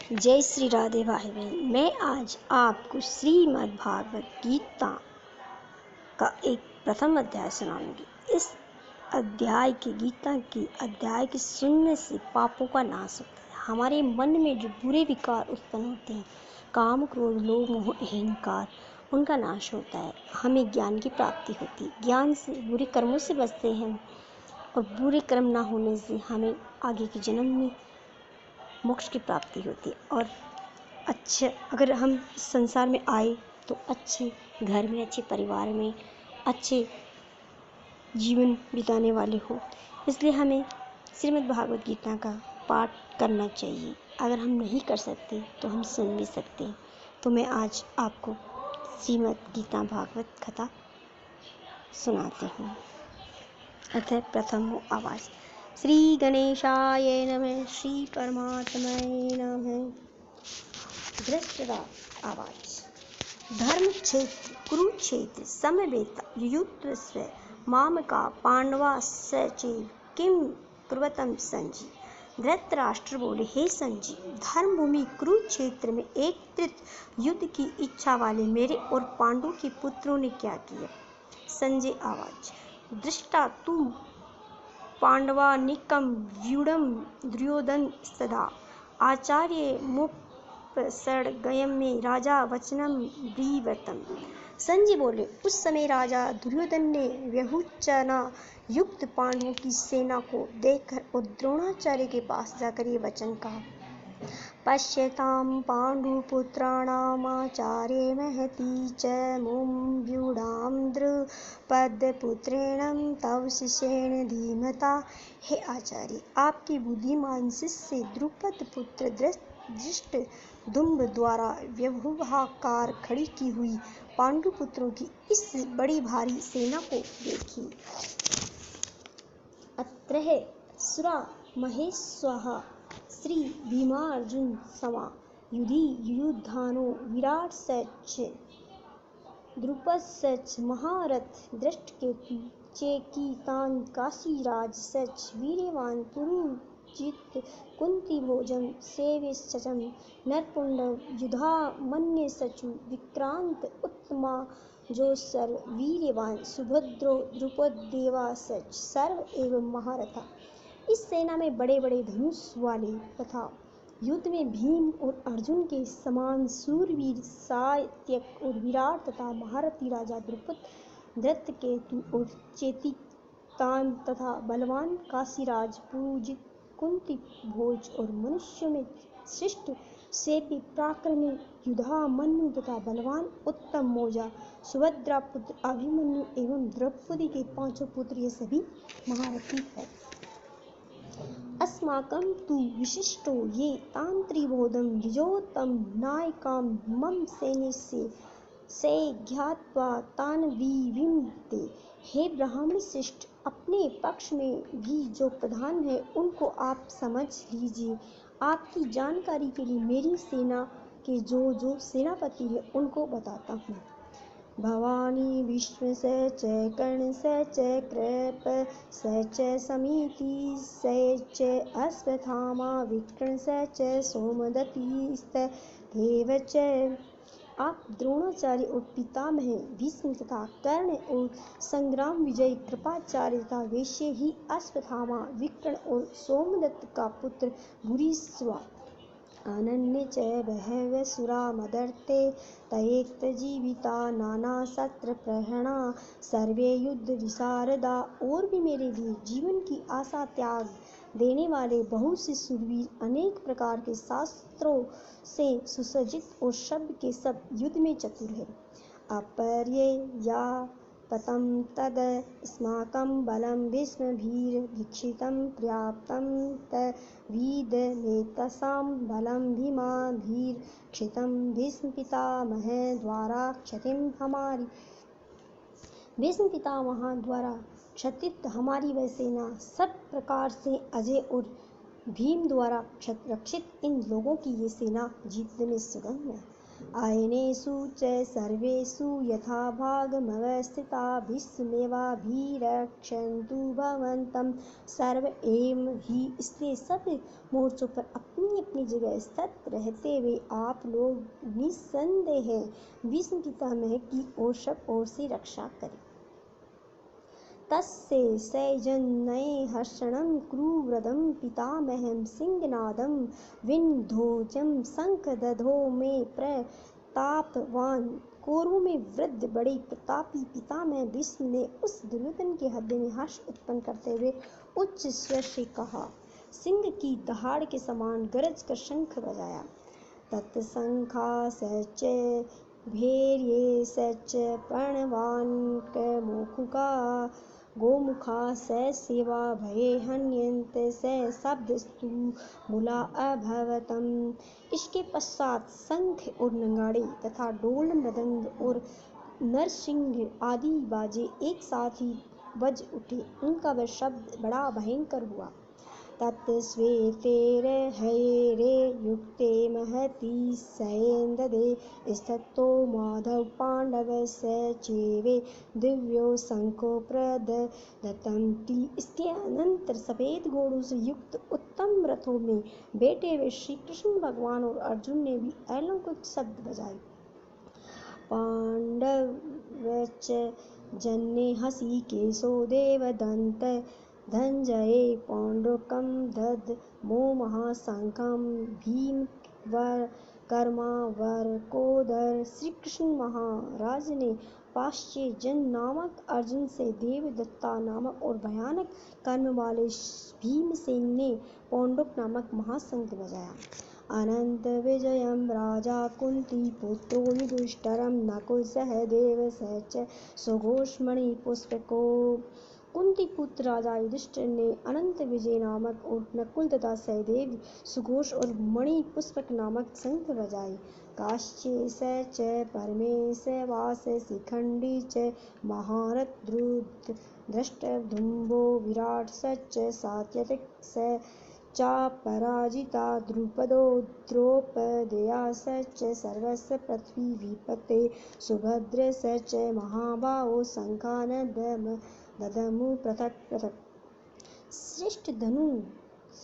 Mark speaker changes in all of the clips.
Speaker 1: जय श्री राधे भाई बहन। मैं आज आपको श्रीमद् भागवत गीता का एक प्रथम अध्याय सुनाऊंगी। इस अध्याय के अध्याय के सुनने से पापों का नाश होता है। हमारे मन में जो बुरे विकार उत्पन्न होते हैं, काम, क्रोध, लोभ, मोह, अहंकार, उनका नाश होता है। हमें ज्ञान की प्राप्ति होती है। ज्ञान से बुरे कर्मों से बचते हैं और बुरे कर्म ना होने से हमें आगे के जन्म में मोक्ष की प्राप्ति होती है। और अगर हम संसार में आए तो अच्छे घर में, अच्छे परिवार में, अच्छे जीवन बिताने वाले हो। इसलिए हमें श्रीमद् भागवत गीता का पाठ करना चाहिए। अगर हम नहीं कर सकते तो हम सुन भी सकते हैं। तो मैं आज आपको श्रीमद् गीता भागवत कथा सुनाती हूँ। अतः प्रथम आवाज। श्री गणेशाय नमः। श्री परमात्माय नमः। दृष्टरा आवाज। धर्म क्षेत्र कुरुक्षेत्र समवेता युयुत्सव मामका पांडवा सचैव किम कुर्वतं संजय। धृतराष्ट्र बोले, हे संजय, धर्म भूमि कुरुक्षेत्र में एकत्रित युद्ध की इच्छा वाले मेरे और पांडु के पुत्रों ने क्या किया। संजय आवाज। दृष्टा तू पांडवानिकम व्यूढ़म दुर्योधन सदा आचार्य मुपसर्गयं में राजा वचनम ब्रीवतम। संजय बोले, उस समय राजा दुर्योधन ने व्यहुचना युक्त पांडवों की सेना को देखकर और द्रोणाचार्य के पास जाकर ये वचन कहा। पश्यतां पाण्डुपुत्राणामाचार्ये महती च मुं व्यूढां द्रुपदपुत्रेण तव शिष्येण धीमता। हे आचार्य, आपके बुद्धिमान शिष्य द्रुपद पुत्र धृष्टद्युम्न द्वारा व्यवहाकार खड़ी की हुई पांडुपुत्रों की इस बड़ी भारी सेना को देखिए। अत्रः सुरा महेश्वाः श्री भीमार्जुन समा युधि युयुधानो विराट सच द्रुपद महारथ दृष्टकेतु चेकितान काशीराज सच वीर्यवान पुरुजित कुंती भोजन सेव्य सचम नरपुंडव युधामन्य सचु विक्रांत उत्तमा जो सर्व वीर्यवान सुभद्रो द्रुपद देवा सच सर्व एवं महारथा। इस सेना में बड़े बड़े धनुष वाले तथा युद्ध में भीम और अर्जुन के समान सूरवीर सात्यक और विराट तथा महारथी राजा द्रुपद धृतकेतु और चेकितान तथा बलवान काशीराज पुरुजित कुंती भोज और मनुष्यों में श्रेष्ठ सेव्य पराक्रमी युधामन्यु तथा बलवान उत्तम मौजा सुभद्रा पुत्र अभिमन्यु एवं द्रौपदी के पांचों पुत्र ये सभी महारथी है। अस्माकं तु विशिष्टो ये तांत्रिबोधं युजोतम नायकां मम सैन्यस्य से ज्ञात्वा तान विविमते। हे ब्राह्मण श्रेष्ठ, अपने पक्ष में भी जो प्रधान है उनको आप समझ लीजिए। आपकी जानकारी के लिए मेरी सेना के जो सेनापति है उनको बताता हूँ। भवानी विश्व स च कर्ण स च कृप स च समिति स च अश्वत्थामा विकर्ण स च सोमदत्ति स्तथैव च। आप द्रोणाचार्य और पितामह भीष्म तथा कर्ण और संग्राम विजयी कृपाचार्य तथा वैश्य ही अश्वत्थामा विकर्ण और सोमदत्त का पुत्र भूरिश्रवा अनन्य च बहवः सुरा मदर्थे तयेत्जीविता नाना शस्त्र प्रहरणा सर्वे युद्ध विशारदा। और भी मेरे लिए जीवन की आशा त्याग देने वाले बहुत से शूरवीर अनेक प्रकार के शास्त्रों से सुसज्जित और शब्द के सब युद्ध में चतुर है। अपर्यया पतम तद अस्माकं बलं भीष्मभिर्भीक्षितं पर्याप्तं तद्विदमेतसां बलं भीमाभिर्क्षितं भीष्म पितामह द्वारा क्षतिं हमारी। भीष्म पितामह द्वारा क्षतित हमारी वह सेना सब प्रकार से अजय और भीम द्वारा रक्षित इन लोगों की ये सेना जीतने में सुगम है। अयनेषु च सर्वेषु यथा भागमवस्थिता भीष्मेवाभिरक्षन्तु भवन्तं सर्व एव ही। इसलिए सब मोर्चों पर अपनी अपनी जगह स्थित रहते हुए आप लोग निस्संदेह भीष्म पितामह की ओर सब ओर से रक्षा करें। तस्य सैजन्यहर्षणं क्रुवृद्धं पितामहं सिंहनादं विन्ध्योजं शंखदधो में प्रतापवान। कौरवों में वृद्ध बड़े प्रतापी पितामह भीष्म ने उस दुर्योधन के हृदय में हर्ष उत्पन्न करते हुए उच्च स्वर से कहा, सिंह की दहाड़ के समान गरज कर शंख बजाया। तत्शंखाश्च भैर्यश्च प्रणवानकमुखा गोमुखा स सेवा भये हन्यन्त स शब्दस्तु मूला अभवतम्। इसके पश्चात शंख और नगाड़े तथा ढोल मृदंग और नरसिंह आदि बाजे एक साथ ही बज उठे। उनका वह शब्द बड़ा भयंकर हुआ। तत्श्वेतैर्हयैरे युक्ते महति सैन्ददे स्थितो माधव पांडव स चैवे दिव्यो शंखो प्रददतं। इसके अनंतर सफेद घोड़ों से युक्त उत्तम रथों में बैठे हुए श्री कृष्ण भगवान और अर्जुन ने भी अलौकिक शब्द बजाए। पांडवश्च जन्य हृषीकेशो देवदत्त धनंजय पौंड्रकं ददमो महाशंखं भीमकर्मावरकोदर। श्री कृष्ण महाराज ने पांचाजन नामक अर्जुन से देवदत्ता नामक और भयानक कर्म वाले भीमसेन ने पौंड्रक नामक महाशंख बजाया। अनंत विजयं राजा कुंती पुत्रो युधिष्ठिरं नकुल सहदेव च सुघोष मणिपुष्पको। कुंती पुत्र राजा युधिष्ठिर ने अनंत विजय नामक और नकुल तथा सहदेव सुघोष और मणिपुष्पक नामक शंख बजाए। काश्यप च परमेश वास शिखंडी च महारथ धृष्टद्युम्नो विराट च सात्यकिक स चापराजिता द्रुपदो द्रौपदेया च सर्वस्य पृथ्वी विपते सुभद्र च महाबाहो शंखान ददमु पृथक पृथक। श्रेष्ठ धनु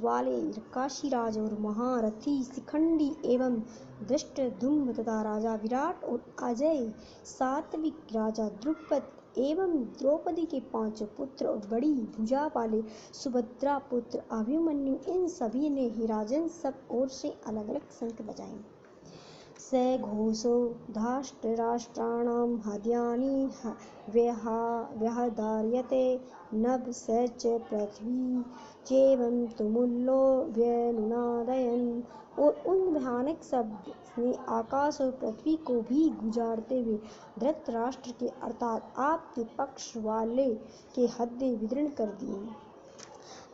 Speaker 1: वाले काशीराज और महारथी शिखंडी एवं धृष्टद्युम्न तथा राजा विराट और अजय सात्विक राजा द्रुपद एवं द्रौपदी के 5 पुत्र और बड़ी भुजा वाले सुभद्रा पुत्र अभिमन्यु, इन सभी ने ही राजन सब ओर से अलग अलग शंख बजाए। स घोषो धाष्टराष्ट्राणां हृदयानि व्यहधार्यते नभ स च पृथ्वी चैवं तुमुलो व्यनुनादयन्। और उन भयानक शब्द ने आकाश और पृथ्वी को भी गुजारते हुए धृतराष्ट्र के अर्थात आपके पक्ष वाले के हृदय विदीर्ण कर दिए।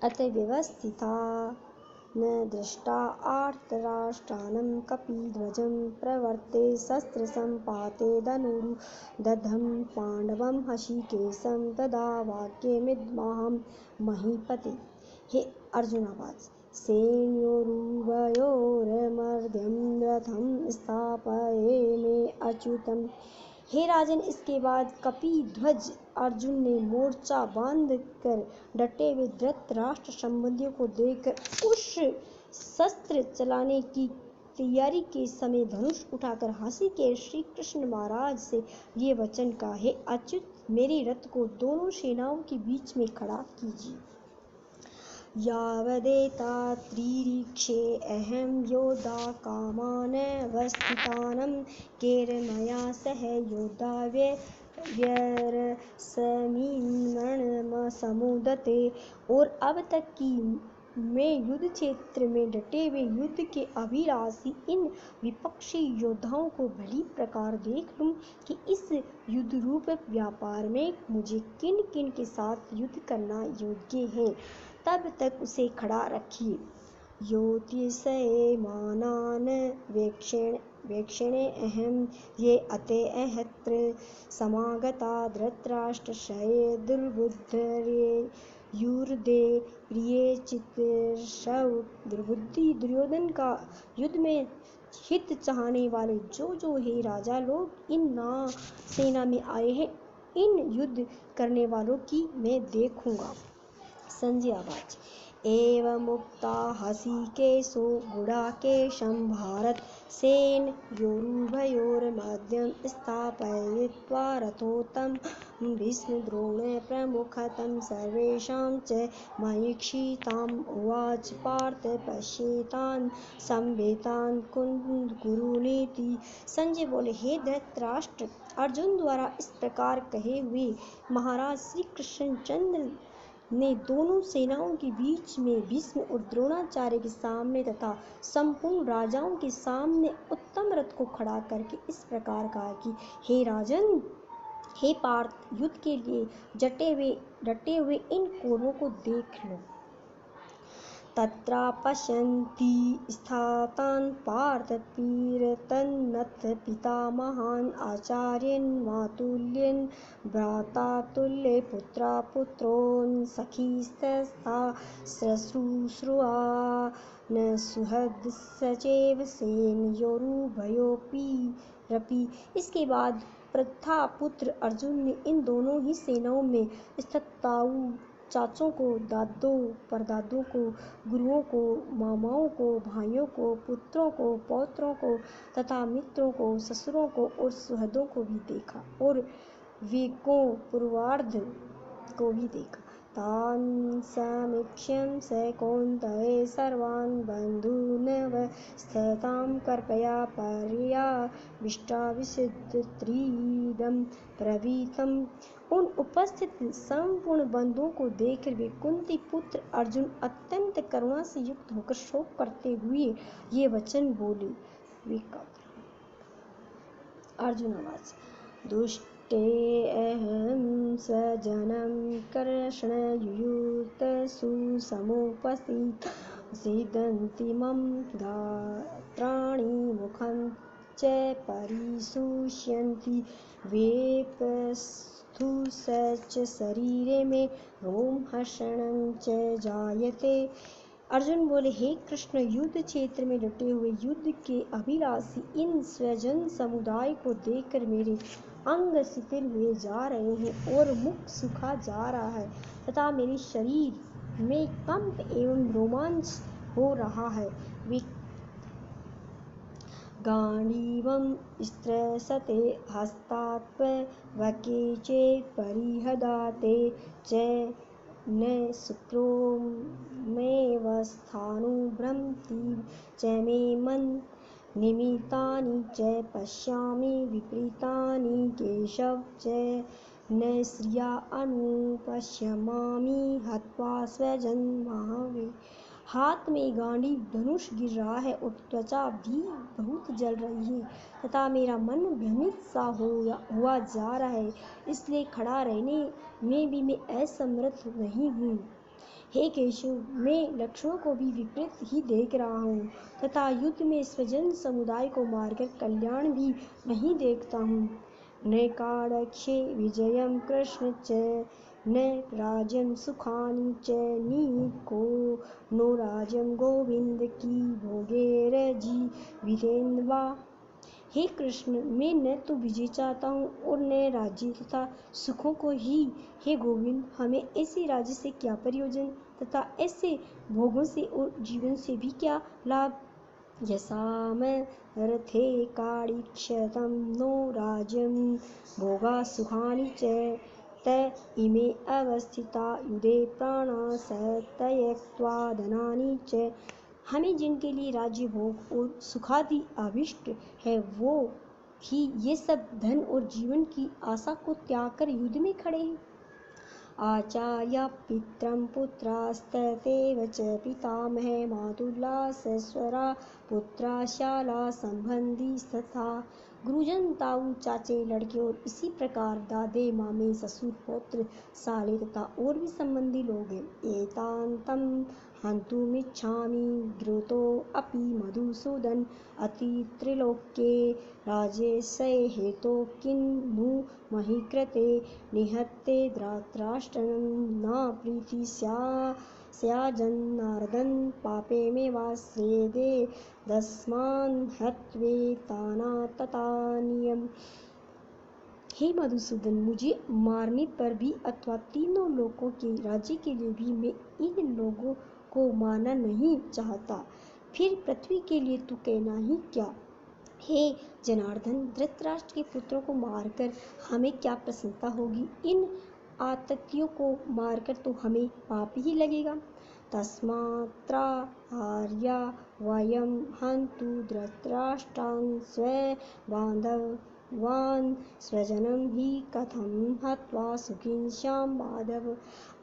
Speaker 1: अत व्यवस्थिता न दृष्टा आर्तराष्ट्रानं कपिध्वजं प्रवर्ते शस्त्र संपाते धनुरु दधं पांडवं हृषीकेशं तदा वाक्यमिदमहं महीपते। हे अर्जुनावाच सैन्योरुभयोर्मध्यं रथं स्थापयेमे अच्युतम्। हे राजन, इसके बाद कपिध्वज अर्जुन ने मोर्चा बांध कर डटे हुए धृतराष्ट्र संबंधियों को देखकर उस शस्त्र चलाने की तैयारी के समय धनुष उठाकर हृषीकेश श्री कृष्ण महाराज से ये वचन कहा, हे अच्युत, मेरे रथ को दोनों सेनाओं के बीच में खड़ा कीजिए। यावदेता त्रिरीक्षे अहं योद्धा कामानवस्थितानं कैर्मया सह योद्धा व्यरसमीन्मणमसमुदते। और अब तक कि मैं युद्ध क्षेत्र में डटे हुए युद्ध के अभिलाषी इन विपक्षी योद्धाओं को भली प्रकार देख लूं कि इस युद्ध रूप व्यापार में मुझे किन किन के साथ युद्ध करना योग्य है, तब तक उसे खड़ा रखिए। योतिषयमानान वेक्षणे अहं ये अतेऽहत्र समागता धृतराष्ट्रस्य दुर्बुद्धये युर्दे प्रिय चित्रशव दुर्बुद्धि दुर्योधन का युद्ध में हित चाहने वाले जो हे राजा लोग इन सेना में आए हैं, इन युद्ध करने वालों की मैं देखूंगा। संजय आवाज एवं मुक्ता हसिकेशो गुडाकेशं भारत सेन योरुभयोर्मध्यं स्थापयित्वा रथोत्तम भीष्मद्रोण प्रमुखतं सर्वेषां च महीक्षिताम् उवाच पार्थ पश्येतान् संवेतान् कुरुनीति। संजय बोले, हे धृतराष्ट्र, अर्जुन द्वारा इस प्रकार कहे हुए महाराज श्री कृष्णचंद्र ने दोनों सेनाओं के बीच में भीष्म और द्रोणाचार्य के सामने तथा संपूर्ण राजाओं के सामने उत्तम रथ को खड़ा करके इस प्रकार कहा कि हे राजन, हे पार्थ, युद्ध के लिए डटे हुए इन कौरवों को देख लो। तत्रा पश्यन्ति स्थातान् पार्थ पीरतन्नथ पितामहान् आचार्यन् मातुल्यन् भ्रातातुल्ये पुत्रा पुत्रोन् सखीस्तथा श्रुश्रुवा न सुहृद सचैव सेनयोरुभयोरपि। इसके बाद प्रथापुत्र अर्जुन ने इन दोनों ही सेनाओं में स्थित ताऊ चाचों को, दादों परदादों को, गुरुओं को, मामाओं को, भाइयों को, पुत्रों को, पौत्रों को तथा मित्रों को, ससुरों को और सुहृदों को भी देखा और वेकों पूर्वार्ध को भी देखा। तान् समीक्ष्य स कौन्तेय सर्वान् बन्धूनवस्थितां कृपया पर्यविष्टाविषित्रीदं प्रवीतम्। उन उपस्थित संपूर्ण बंधुओं को देखकर वे कुंती पुत्र अर्जुन अत्यंत करुणा से युक्त होकर शोक करते हुए ये वचन बोले। अर्जुन आवाज दुष्टेऽहं स्वजनं कृष्ण युयुत्सु समुपसीदन्ति मम गात्राणि मुखं च परिशुष्यन्ति वेपस्थुश्च शरीरे में रोमहर्षणं च जायते। अर्जुन बोले, हे कृष्ण, युद्ध क्षेत्र में डटे हुए युद्ध के अभिलाषी इन स्वजन समुदाय को देखकर मेरे अंग शिथिल हुए जा रहे हैं और मुख सूखा जा रहा है तथा मेरे शरीर में कंप एवं रोमांच हो रहा है। वे गांडीवं स्त्रसते हस्तात्वके चेत् परिहदाते च न शुक्रो मेऽवस्थानुभ्रंति च मे निमितानि च पश्यामि विपरीतानि केशव च न श्रिया अनुपश्यमामि हत्वा स्वजन महावे। हाथ में गांडी धनुष गिर रहा है और त्वचा भी बहुत जल रही है तथा मेरा मन भ्रमित सा हुआ जा रहा है, इसलिए खड़ा रहने में भी मैं असमर्थ नहीं हूँ। हे केशव, मैं लक्षणों को भी विपरीत ही देख रहा हूँ तथा युद्ध में स्वजन समुदाय को मारकर कल्याण भी नहीं देखता हूँ। न काङ्क्षे विजयं कृष्ण च न राज्यं सुखानि च नीको नो राज्यं गोविंद की भोगैर्जीवितेन वा। हे कृष्ण, मैं न तो विजय चाहता हूँ और न राज्य तथा सुखों को ही। हे गोविंद, हमें ऐसे राज्य से क्या प्रयोजन तथा ऐसे भोगों से और जीवन से भी क्या लाभ। यसामरथे काङ्क्षितं नो राज्यं भोगा सुखानि च त इमे अवस्थिता युधे प्राणाः त्यक्त्वा धनानि च। हमें जिनके लिए राज्य भोग और सुखादि अभिष्ट है वो ही ये सब धन और जीवन की आशा को त्याग कर युद्ध में खड़े हैं। आचार्य पितरं पुत्रास्तथैव च पितामहे मातुला सस्वरा पुत्रा शाला संबंधी तथा गुरुजन ताऊ चाचे लड़के और इसी प्रकार दादे मामे ससुर पौत्र साले तथा और भी संबंधी लोग हैं। एतान्तं हन्तुमिच्छामि घृतो अपि मधुसूदन अतित्रिलोक्ये राजेशे हेतो किन्नु मही कृते निहत्ते धृतराष्ट्रं न प्रीति स्याज्जनार्दन पापे मे वास्येदे दस्मान् हत्वेताना ततानियम। हे मधुसूदन, मुझे मारने पर भी अथवा तीनों लोकों के राज्य के लिए भी मैं इन लोगों को मारना नहीं चाहता, फिर पृथ्वी के लिए तू कहना ही क्या। हे जनार्दन, धृतराष्ट्र के पुत्रों को मारकर हमें क्या प्रसन्नता होगी, इन आततियों को मारकर तो हमें पाप ही लगेगा। तस्मात्रा आर्या वयं हन्तु धृतराष्ट्रान् स्वबान्धवान् स्वजनं हि कथं हत्वा सुखिन श्याम माधव।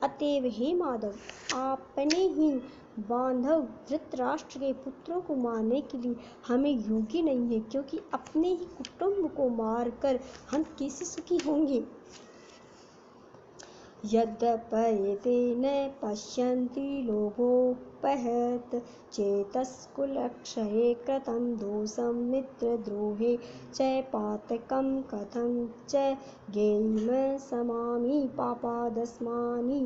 Speaker 1: अतएव हे माधव, आपने ही बांधव धृतराष्ट्र के पुत्रों को मारने के लिए हमें योग्य नहीं है, क्योंकि अपने ही कुटुंब को मारकर हम कैसे सुखी होंगे। यद्यपयेते न पश्यन्ति लोभोपहत चेतस्कुलक्षये कृतं दोषं मित्रद्रोहे च पातकं कथं च ज्ञेयमसमामि पापादस्मानि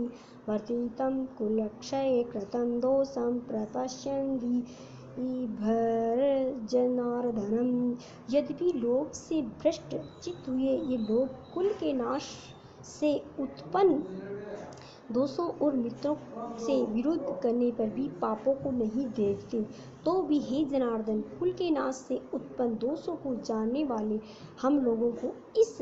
Speaker 1: वर्तितं कुलक्षये कृतं दोषं प्रपश्यन्ति भर्जनार्दनम। यद्यपि लोभ से भ्रष्ट चित्त हुए ये लोग कुल के नाश से उत्पन्न दोषों और मित्रों से विरोध करने पर भी पापों को नहीं देखते, तो भी हे जनार्दन, कुल के नाश से उत्पन्न दोषों को जानने वाले हम लोगों को इस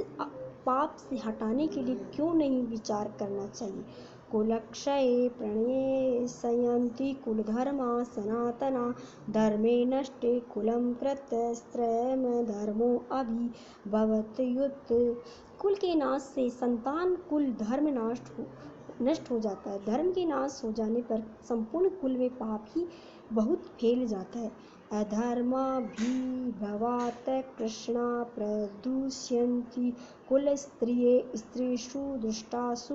Speaker 1: पाप से हटाने के लिए क्यों नहीं विचार करना चाहिए। कुलक्षये प्रणयसयन्ति कुलधर्मा सनातना धर्मे नष्टे कुलं प्रत्यस्त्रयम् धर्मो अभिभवत्युत। कुल के नाश से संतान कुल धर्म नष्ट हो जाता है। धर्म के नाश हो जाने पर संपूर्ण कुल में पाप ही बहुत फैल जाता है। अधर्माभिभवात् कृष्णा प्रदुष्यन्ति कुलस्त्रिये स्त्रीषु दुष्टासु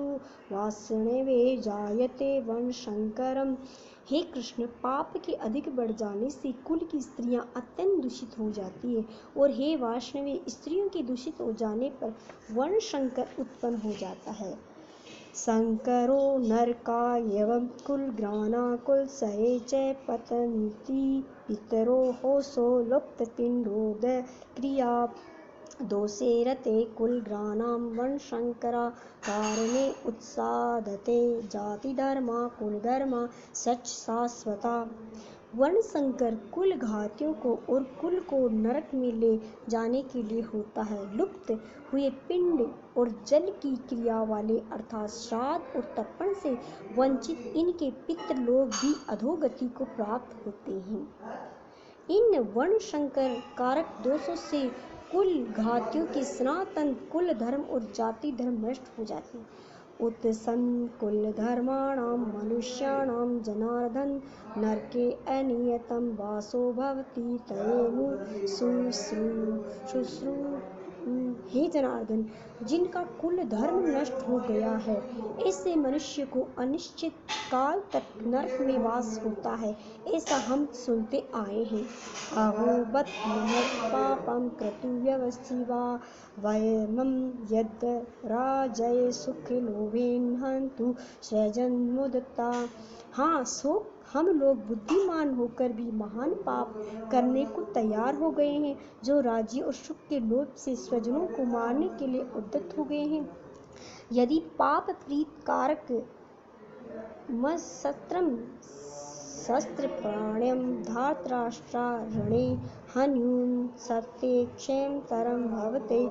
Speaker 1: वासनवे जायते वर्णशंकरम। हे कृष्ण, पाप के अधिक बढ़ जाने से कुल की स्त्रियां अत्यंत दूषित हो जाती है, और हे वाष्णवे, स्त्रियों के दूषित हो जाने पर वर्णशंकर उत्पन्न हो जाता है। शंकरो नरकायवं कुलग्राना कुलसये च पतन्ति पितरो होसो लुप्तपिण्डोदय क्रिया दोषे रते कुलग्रानां वर्णशंकरा कारणे उत्सादते जातिधर्मा कुलधर्मा सच शाश्वता। वर्णशंकर कुल घातियों को और कुल को नरक में ले जाने के लिए होता है। लुप्त हुए पिंड और जल की क्रिया वाले अर्थात श्राद्ध और तर्पण से वंचित इनके पितृलोक भी अधोगति को प्राप्त होते हैं। इन वर्णशंकर कारक दोषों से कुल घातियों के सनातन कुल धर्म और जाति धर्म नष्ट हो जाते हैं। उत्सन् कुलधर्माणां मनुष्याणां जनार्दन नरके अनियतं वासो भवति तयेनु शुश्रू। हे जनार्दन, जिनका कुल धर्म नष्ट हो गया है, ऐसे मनुष्य को अनिश्चित काल तक नरक में वास होता है, ऐसा हम सुनते आए हैं। अहो बत महत् पापं क्रतुव्यवस्थिवा वयमं यद् राजय सुखलोभेन हन्तु स्वजन्मुदिता। हाँ, सो हम लोग बुद्धिमान होकर भी महान पाप करने को तैयार हो गए हैं, जो राज्य और सुख के लोभ से स्वजनों को मारने के लिए उद्यत हो गए हैं। यदि पाप प्रीत कारक मत्सत्रम शस्त्र प्राण्यं धार्तराष्ट्रारणे हन्यून् सत्ये क्षेमतरं भवते।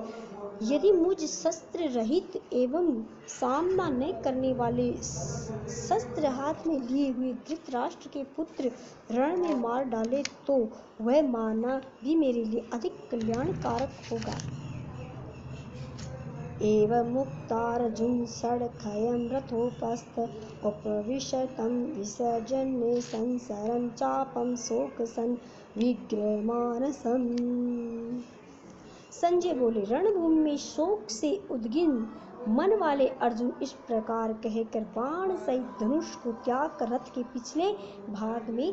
Speaker 1: यदि मुझ शस्त्र रहित एवं सामना न करने वाले शस्त्र हाथ में लिए हुए धृतराष्ट्र के पुत्र रण में मार डाले, तो वह मारना भी मेरे लिए अधिक कल्याणकारक होगा। एवं मुक्तार्जुन षड्खयं रथोपस्थ उपविशतं विसर्जन्ये संसारं चापं शोकसन विग्रहमानसम्। संजय बोले, रणभूमि में शोक से उद्विग्न मन वाले अर्जुन इस प्रकार कहकर बाण सहित धनुष को त्याग कर रथ के पिछले भाग में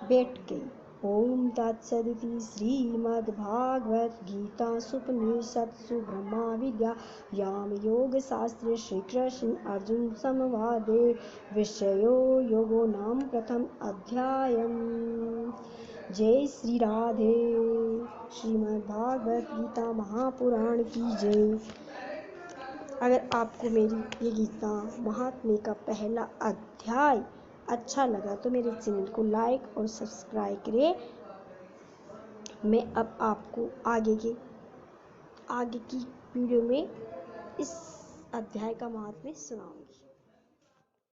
Speaker 1: बैठ गई। ओम तत्सदिति श्रीमद्भागवत गीतासूपनिषत्सु ब्रह्मा विद्यायां योगशास्त्रे श्रीकृष्ण अर्जुन संवादे विषयो योगो नाम प्रथम अध्यायम्। जय श्री राधे। श्रीमद्भागवत गीता महापुराण की जय। अगर आपको मेरी ये गीता महात्म्य का पहला अध्याय अच्छा लगा तो मेरे चैनल को लाइक और सब्सक्राइब करें। मैं अब आपको आगे की वीडियो में इस अध्याय का महात्म्य सुनाऊंगी।